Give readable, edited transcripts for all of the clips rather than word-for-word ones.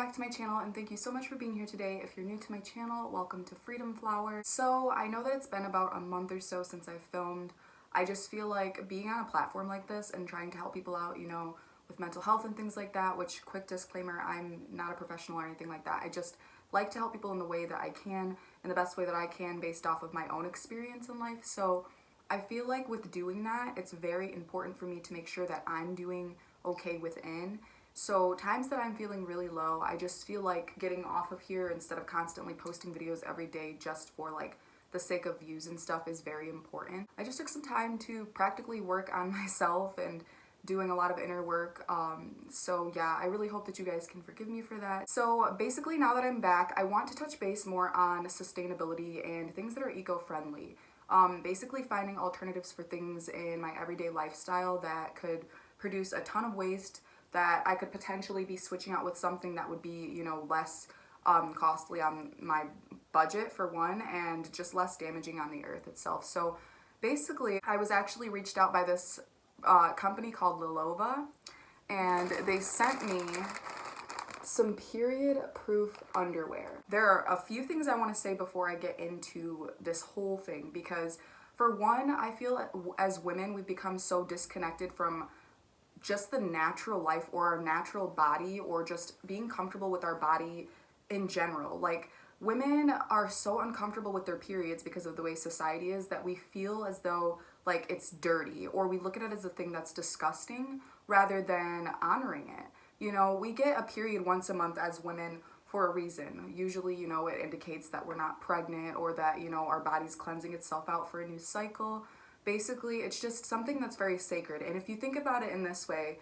back to my channel and thank you so much for being here today. If you're new to my channel, welcome to Freedom Flower. So I know that it's been about a month or so since I've filmed. I just feel like being on a platform like this and trying to help people out, you know, with mental health and things like that, which, quick disclaimer, I'm not a professional or anything like that. I just like to help people in the way that I can, in the best way that I can based off of my own experience in life. So I feel like with doing that, it's very important for me to make sure that I'm doing okay within. So times that I'm feeling really low, I just feel like getting off of here instead of constantly posting videos every day just for like the sake of views and stuff is very important. I just took some time to practically work on myself and doing a lot of inner work. So yeah, I really hope that you guys can forgive me for that. So basically now that I'm back, I want to touch base more on sustainability and things that are eco-friendly. Basically finding alternatives for things in my everyday lifestyle that could produce a ton of waste that I could potentially be switching out with something that would be, you know, less costly on my budget for one, and just less damaging on the earth itself. So basically I was actually reached out by this company called Lilova, and they sent me some period proof underwear. There are a few things I want to say before I get into this whole thing, because for one, I feel as women we've become so disconnected from just the natural life or our natural body, or just being comfortable with our body in general. Like, women are so uncomfortable with their periods because of the way society is that we feel as though like it's dirty, or we look at it as a thing that's disgusting rather than honoring it. You know, we get a period once a month as women for a reason. Usually, you know, it indicates that we're not pregnant, or that, you know, our body's cleansing itself out for a new cycle. Basically, it's just something that's very sacred. And if you think about it in this way,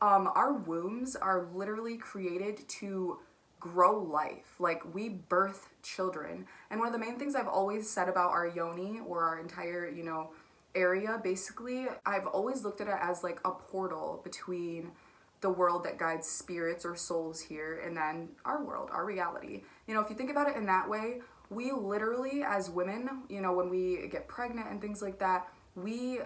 our wombs are literally created to grow life. Like, we birth children. And one of the main things I've always said about our yoni, or our entire, you know, area, basically, I've always looked at it as like a portal between the world that guides spirits or souls here and then our world, our reality. You know, if you think about it in that way, we literally, as women, you know, when we get pregnant and things like that, we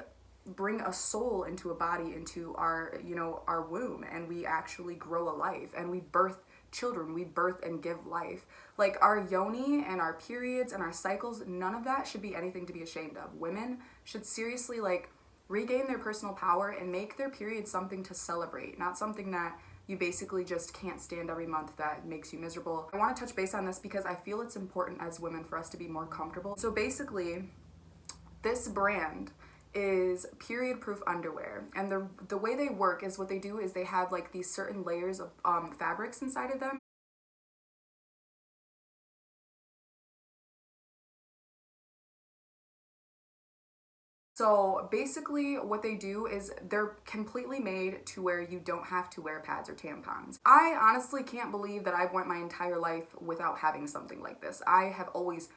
bring a soul into a body, into our, you know, our womb, and we actually grow a life, and we birth children, we birth and give life. Like, our yoni and our periods and our cycles, none of that should be anything to be ashamed of. Women should seriously like regain their personal power and make their period something to celebrate, not something that you basically just can't stand every month that makes you miserable. I want to touch base on this because I feel it's important as women for us to be more comfortable. So basically, this brand is period proof underwear, and the way they work is, what they do is they have like these certain layers of fabrics inside of them. So basically what they do is they're completely made to where you don't have to wear pads or tampons. I honestly can't believe that I've went my entire life without having something like this. I have always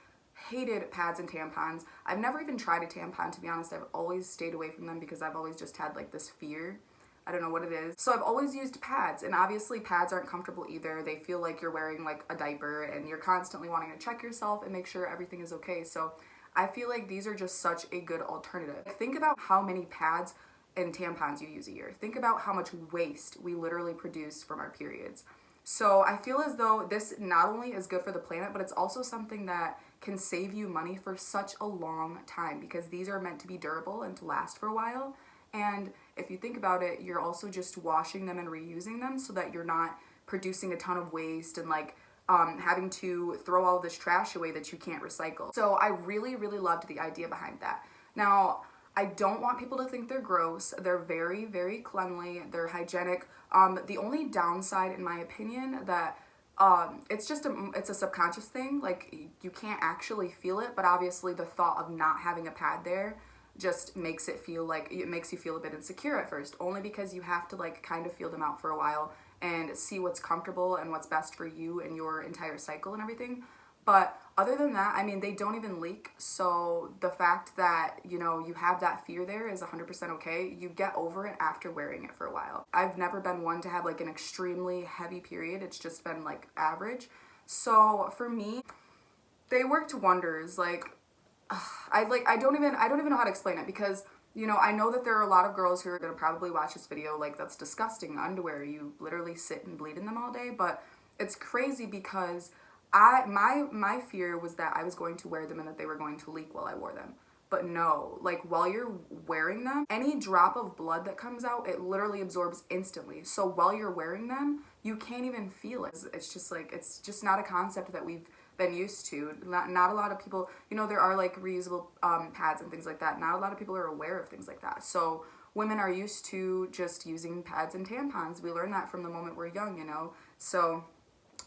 hated pads and tampons. I've never even tried a tampon, to be honest. I've always stayed away from them because I've always just had like this fear. I don't know what it is. So I've always used pads, and obviously pads aren't comfortable either. They feel like you're wearing like a diaper, and you're constantly wanting to check yourself and make sure everything is okay. So I feel like these are just such a good alternative. Think about how many pads and tampons you use a year. Think about how much waste we literally produce from our periods. So I feel as though this not only is good for the planet, but it's also something that can save you money for such a long time, because these are meant to be durable and to last for a while. And if you think about it, you're also just washing them and reusing them, so that you're not producing a ton of waste and like having to throw all of this trash away that you can't recycle. So I really, really loved the idea behind that. Now, I don't want people to think they're gross. They're very, very cleanly. They're hygienic. The only downside, in my opinion, that it's a subconscious thing. Like, you can't actually feel it, but obviously the thought of not having a pad there just makes it feel like, it makes you feel a bit insecure at first, only because you have to like kind of feel them out for a while and see what's comfortable and what's best for you and your entire cycle and everything. But other than that, I mean, they don't even leak. So the fact that, you know, you have that fear there is 100% okay. You get over it after wearing it for a while. I've never been one to have like an extremely heavy period. It's just been like average. So for me, they worked wonders. Like, I don't even know how to explain it, because, you know, I know that there are a lot of girls who are gonna probably watch this video like, that's disgusting, underwear, you literally sit and bleed in them all day. But it's crazy because my fear was that I was going to wear them and that they were going to leak while I wore them. But no, like while you're wearing them, any drop of blood that comes out, it literally absorbs instantly. So while you're wearing them, you can't even feel it. It's just like, it's just not a concept that we've been used to. Not a lot of people, you know, there are like reusable pads and things like that. Not a lot of people are aware of things like that. So women are used to just using pads and tampons. We learn that from the moment we're young, you know. So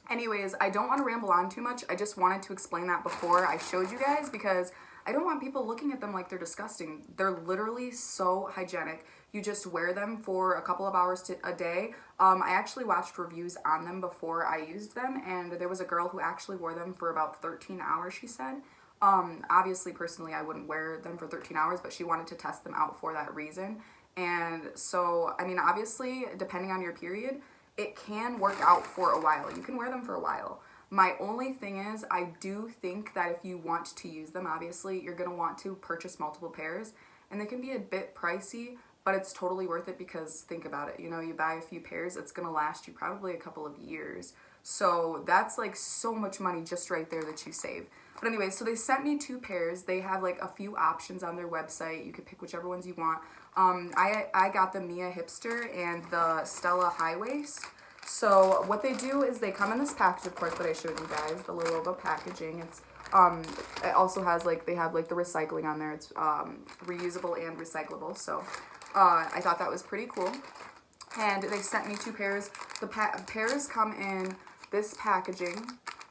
anyways, I don't want to ramble on too much. I just wanted to explain that before I showed you guys because I don't want people looking at them like they're disgusting. They're literally so hygienic. You just wear them for a couple of hours a day. I actually watched reviews on them before I used them, and there was a girl who actually wore them for about 13 hours, she said. Obviously, personally, I wouldn't wear them for 13 hours, but she wanted to test them out for that reason. And so, I mean, obviously, depending on your period, it can work out for a while. You can wear them for a while. My only thing is, I do think that if you want to use them, obviously, you're going to want to purchase multiple pairs. And they can be a bit pricey, but it's totally worth it because think about it. You know, you buy a few pairs, it's going to last you probably a couple of years. So that's like so much money just right there that you save. But anyway, so they sent me 2 pairs. They have like a few options on their website. You can pick whichever ones you want. I got the Mia Hipster and the Stella High Waist. So what they do is they come in this package, of course, that I showed you guys, the Lilova packaging. It's it also has like, they have like the recycling on there. It's reusable and recyclable. So I thought that was pretty cool. And they sent me 2 pairs. The pairs come in this packaging.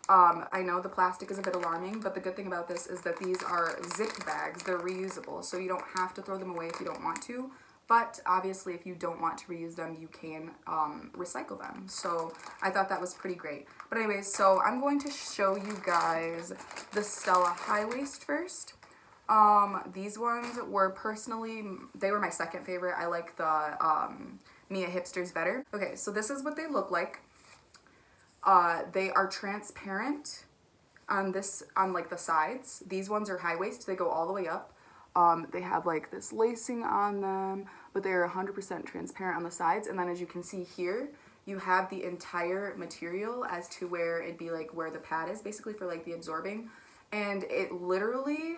I know the plastic is a bit alarming, but the good thing about this is that these are zipped bags. They're reusable, so you don't have to throw them away if you don't want to. But obviously, if you don't want to reuse them, you can recycle them. So I thought that was pretty great. But anyways, so I'm going to show you guys the Stella High Waist first. These ones were personally, they were my second favorite. I like the Mia Hipsters better. Okay, so this is what they look like. They are transparent on like the sides. These ones are high waist. They go all the way up. They have like this lacing on them, but they're 100% transparent on the sides. And then as you can see here, you have the entire material as to where it'd be like where the pad is, basically for like the absorbing. And it literally,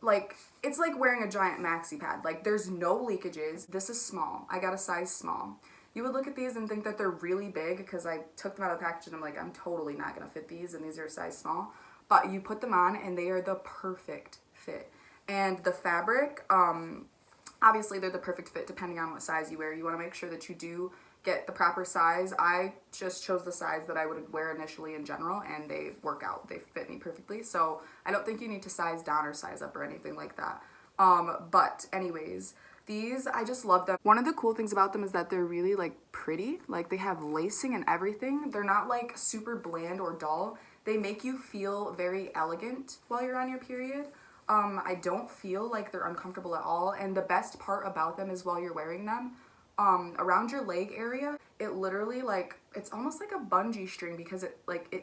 like, it's like wearing a giant maxi pad. Like, there's no leakages. This is small. I got a size small. You would look at these and think that they're really big because I took them out of the package and I'm like, I'm totally not gonna fit these, and these are a size small. But you put them on and they are the perfect fit. And the fabric, obviously they're the perfect fit depending on what size you wear. You want to make sure that you do get the proper size. I just chose the size that I would wear initially in general, and they work out. They fit me perfectly. So I don't think you need to size down or size up or anything like that. But anyways, these, I just love them. One of the cool things about them is that they're really like pretty. Like, they have lacing and everything. They're not like super bland or dull. They make you feel very elegant while you're on your period. I don't feel like they're uncomfortable at all. And the best part about them is while you're wearing them, around your leg area, it literally, like, it's almost like a bungee string because it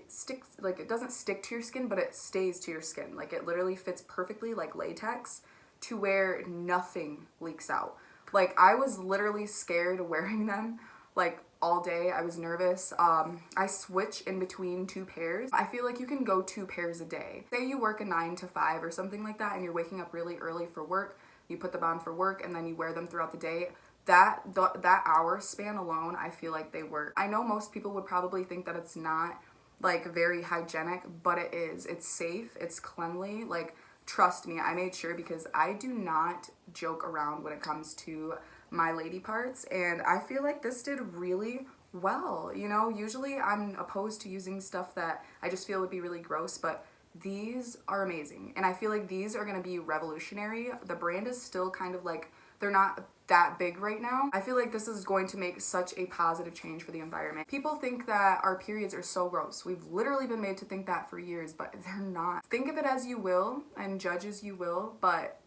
sticks, like, it doesn't stick to your skin, but it stays to your skin. Like, it literally fits perfectly like latex to where nothing leaks out. Like, I was literally scared wearing them, like, all day. I was nervous. I switch in between 2 pairs. I feel like you can go 2 pairs a day. Say you work a 9 to 5 or something like that and you're waking up really early for work, you put them on for work and then you wear them throughout the day. That hour span alone, I feel like they work. I know most people would probably think that it's not like very hygienic, but it is. It's safe, it's cleanly. Like, trust me, I made sure because I do not joke around when it comes to my lady parts, and I feel like this did really well. You know, usually I'm opposed to using stuff that I just feel would be really gross, but these are amazing, and I feel like these are going to be revolutionary. The brand is still kind of like, they're not that big right now. I feel like this is going to make such a positive change for the environment. People think that our periods are so gross. We've literally been made to think that for years, but they're not. Think of it as you will and judge as you will, but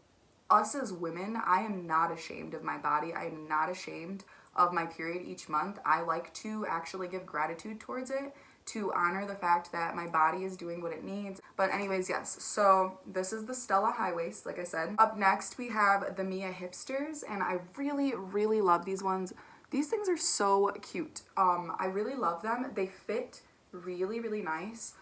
us as women, I am not ashamed of my body. I am not ashamed of my period each month. I like to actually give gratitude towards it, to honor the fact that my body is doing what it needs. But anyways, yes, so this is the Stella High Waist, like I said. Up next, we have the Mia Hipsters, and I really, really love these ones These things are so cute. I really love them. They fit really, really nice.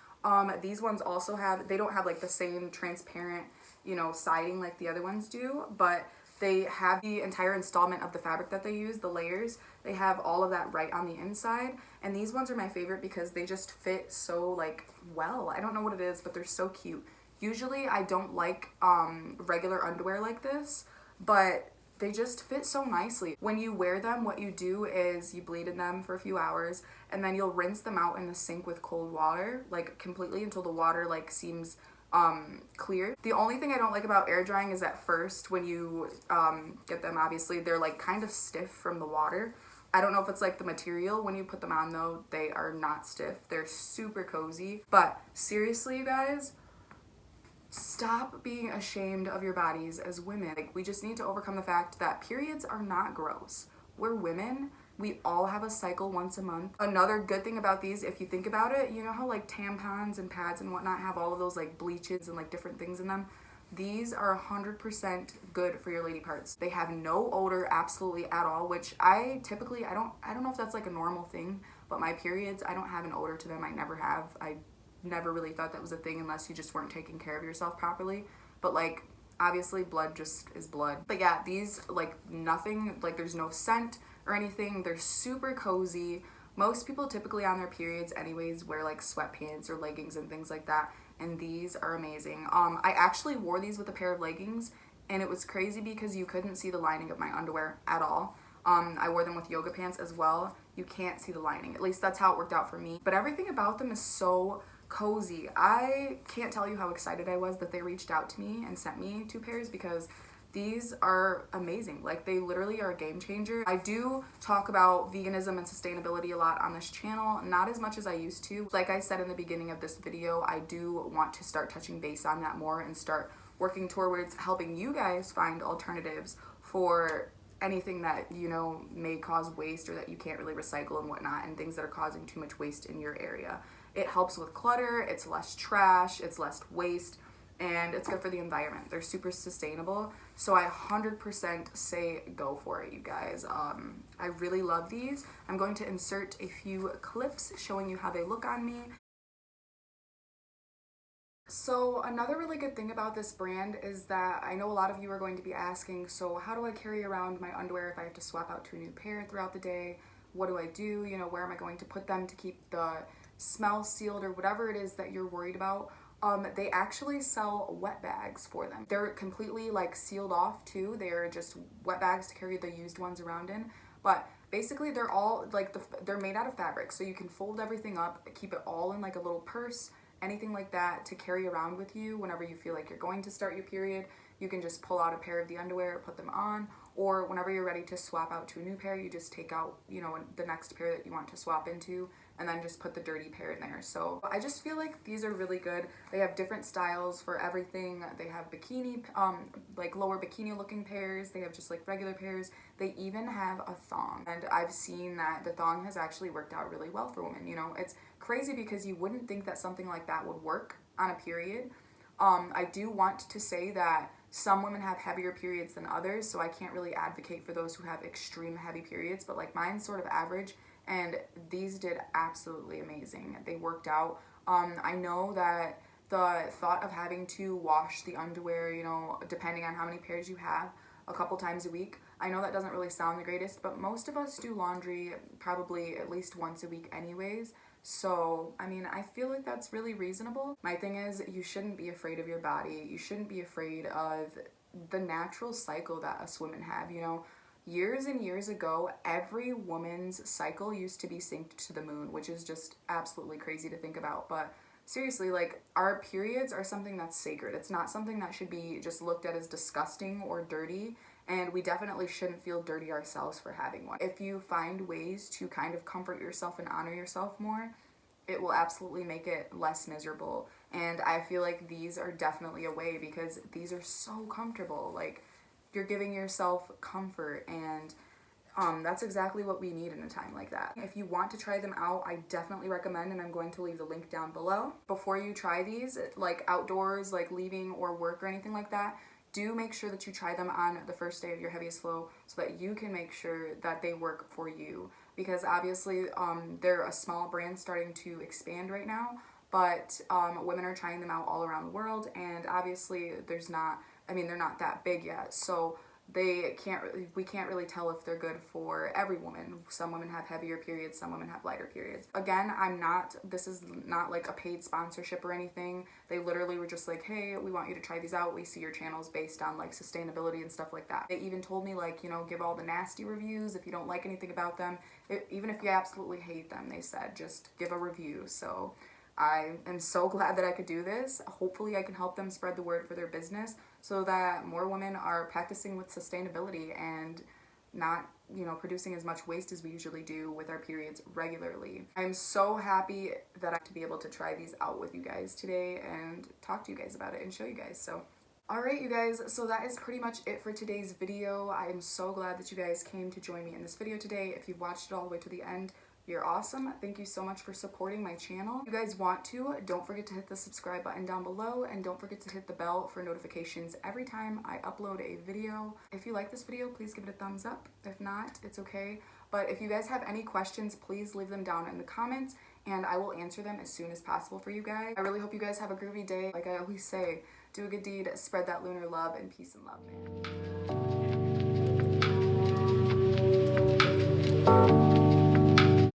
These ones also have, they don't have like the same transparent, you know, siding like the other ones do, but they have the entire installment of the fabric that they use, the layers. They have all of that right on the inside. And these ones are my favorite because they just fit so like well. I don't know what it is, but they're so cute. Usually I don't like regular underwear like this, but they just fit so nicely. When you wear them, what you do is you bleed in them for a few hours and then you'll rinse them out in the sink with cold water, like completely until the water like seems clear. The only thing I don't like about air drying is at first when you get them, obviously they're like kind of stiff from the water. I don't know if it's like the material. When you put them on though, they are not stiff. They're super cozy. But seriously, you guys, stop being ashamed of your bodies as women. Like, we just need to overcome the fact that periods are not gross. We're women. We all have a cycle once a month. Another good thing about these, if you think about it, you know how like tampons and pads and whatnot have all of those like bleaches and like different things in them? These are 100% good for your lady parts. They have no odor absolutely at all, which I typically, I don't know if that's like a normal thing, but my periods, I don't have an odor to them. I never have. I never really thought that was a thing unless you just weren't taking care of yourself properly. But like, obviously blood just is blood. But yeah, these like nothing, like there's no scent or anything. They're super cozy. Most people typically on their periods anyways wear like sweatpants or leggings and things like that, and these are amazing. I actually wore these with a pair of leggings and it was crazy because you couldn't see the lining of my underwear at all. I wore them with yoga pants as well. You can't see the lining. At least that's how it worked out for me. But everything about them is so cozy. I can't tell you how excited I was that they reached out to me and sent me 2 pairs because these are amazing. Like, they literally are a game changer. I do talk about veganism and sustainability a lot on this channel, not as much as I used to. Like I said in the beginning of this video, I do want to start touching base on that more and start working towards helping you guys find alternatives for anything that, you know, may cause waste or that you can't really recycle and whatnot, and things that are causing too much waste in your area. It helps with clutter, it's less trash, it's less waste, and it's good for the environment. They're super sustainable, so I 100% say go for it, you guys. I really love these. I'm going to insert a few clips showing you how they look on me. So another really good thing about this brand is that I know a lot of you are going to be asking, so how do I carry around my underwear if I have to swap out to a new pair throughout the day? What do I do? You know, where am I going to put them to keep the smell sealed or whatever it is that you're worried about? They actually sell wet bags for them. They're completely like sealed off too. They're just wet bags to carry the used ones around in. But basically they're all like, they're made out of fabric. So you can fold everything up, keep it all in like a little purse, anything like that to carry around with you whenever you feel like you're going to start your period. You can just pull out a pair of the underwear, put them on, or whenever you're ready to swap out to a new pair, you just take out, you know, the next pair that you want to swap into and then just put the dirty pair in there. So I just feel like these are really good. They have different styles for everything. They have bikini, like lower bikini looking pairs. They have just like regular pairs. They even have a thong. And I've seen that the thong has actually worked out really well for women. You know, it's crazy because you wouldn't think that something like that would work on a period. I do want to say that some women have heavier periods than others, so I can't really advocate for those who have extreme heavy periods, but like mine's sort of average, and these did absolutely amazing. They worked out. I know that the thought of having to wash the underwear, you know, depending on how many pairs you have, a couple times a week, I know that doesn't really sound the greatest, but most of us do laundry probably at least once a week anyways. So, I mean, I feel like that's really reasonable. My thing is, you shouldn't be afraid of your body. You shouldn't be afraid of the natural cycle that us women have, you know. Years and years ago, every woman's cycle used to be synced to the moon, which is just absolutely crazy to think about. But seriously, like, our periods are something that's sacred. It's not something that should be just looked at as disgusting or dirty. And we definitely shouldn't feel dirty ourselves for having one. If you find ways to kind of comfort yourself and honor yourself more, it will absolutely make it less miserable. And I feel like these are definitely a way because these are so comfortable. Like, you're giving yourself comfort, and that's exactly what we need in a time like that. If you want to try them out, I definitely recommend, and I'm going to leave the link down below. Before you try these, like outdoors, like leaving or work or anything like that, do make sure that you try them on the first day of your heaviest flow so that you can make sure that they work for you, because obviously they're a small brand starting to expand right now, but women are trying them out all around the world, and obviously they're not that big yet, so we can't really tell if they're good for every woman. Some women have heavier periods, some women have lighter periods. Again, this is not like a paid sponsorship or anything. They literally were just like, hey, we want you to try these out. We see your channel's based on like sustainability and stuff like that. They even told me, like, you know, give all the nasty reviews if you don't like anything about them. Even if you absolutely hate them, they said, just give a review. So I am so glad that I could do this. Hopefully I can help them spread the word for their business so that more women are practicing with sustainability and not, you know, producing as much waste as we usually do with our periods regularly. I'm so happy that I have to be able to try these out with you guys today and talk to you guys about it and show you guys. So alright, you guys, so that is pretty much it for today's video. I am so glad that you guys came to join me in this video today. If you've watched it all the way to the end, you're awesome. Thank you so much for supporting my channel. If you guys want to, don't forget to hit the subscribe button down below, and don't forget to hit the bell for notifications every time I upload a video. If you like this video, please give it a thumbs up. If not, it's okay. But if you guys have any questions, please leave them down in the comments and I will answer them as soon as possible for you guys. I really hope you guys have a groovy day. Like I always say, do a good deed, spread that lunar love, and peace and love, man.